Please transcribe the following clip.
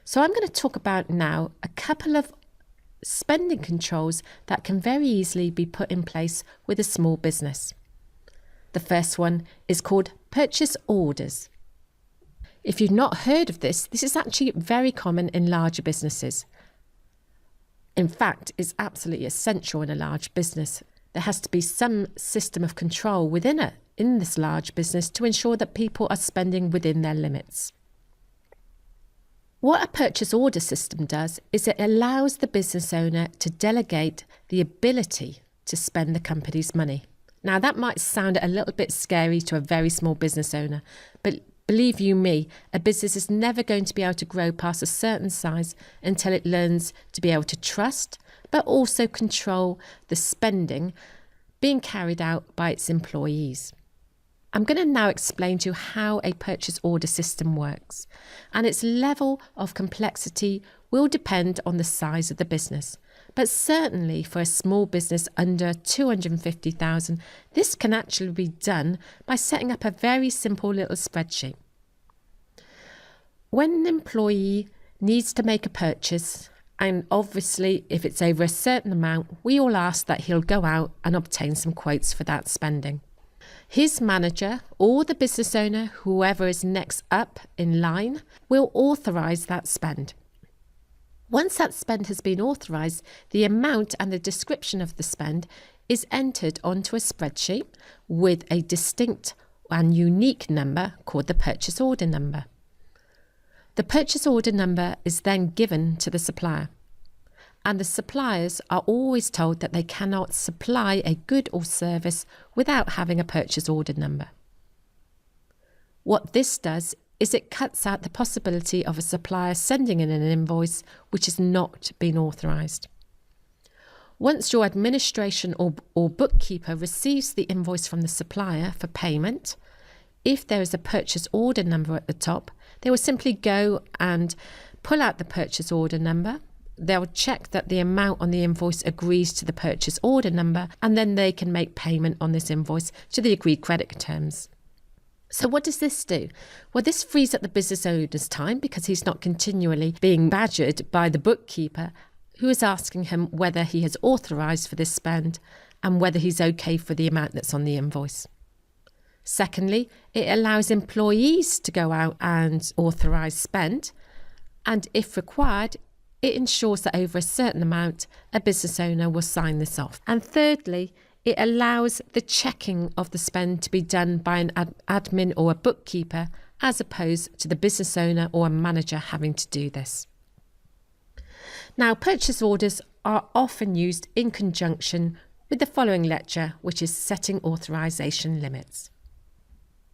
So I'm going to talk about now a couple of spending controls that can very easily be put in place with a small business. The first one is called purchase orders. If you've not heard of this, this is actually very common in larger businesses. In fact, it's absolutely essential in a large business. There has to be some system of control within it, in this large business, to ensure that people are spending within their limits. What a purchase order system does is it allows the business owner to delegate the ability to spend the company's money. Now, that might sound a little bit scary to a very small business owner, but believe you me, a business is never going to be able to grow past a certain size until it learns to be able to trust, but also control the spending being carried out by its employees. I'm going to now explain to you how a purchase order system works, and its level of complexity will depend on the size of the business. But certainly for a small business under 250,000, this can actually be done by setting up a very simple little spreadsheet. When an employee needs to make a purchase, and obviously if it's over a certain amount, we all ask that he'll go out and obtain some quotes for that spending. His manager or the business owner, whoever is next up in line, will authorise that spend. Once that spend has been authorised, the amount and the description of the spend is entered onto a spreadsheet with a distinct and unique number called the purchase order number. The purchase order number is then given to the supplier, and the suppliers are always told that they cannot supply a good or service without having a purchase order number. What this does is it cuts out the possibility of a supplier sending in an invoice which has not been authorised. Once your administration or bookkeeper receives the invoice from the supplier for payment, if there is a purchase order number at the top, they will simply go and pull out the purchase order number. They'll check that the amount on the invoice agrees to the purchase order number, and then they can make payment on this invoice to the agreed credit terms. So what does this do? Well, this frees up the business owner's time because he's not continually being badgered by the bookkeeper who is asking him whether he has authorised for this spend and whether he's okay for the amount that's on the invoice. Secondly, it allows employees to go out and authorise spend, and if required, it ensures that over a certain amount, a business owner will sign this off. And thirdly, it allows the checking of the spend to be done by an admin or a bookkeeper, as opposed to the business owner or a manager having to do this. Now, purchase orders are often used in conjunction with the following lecture, which is setting authorisation limits.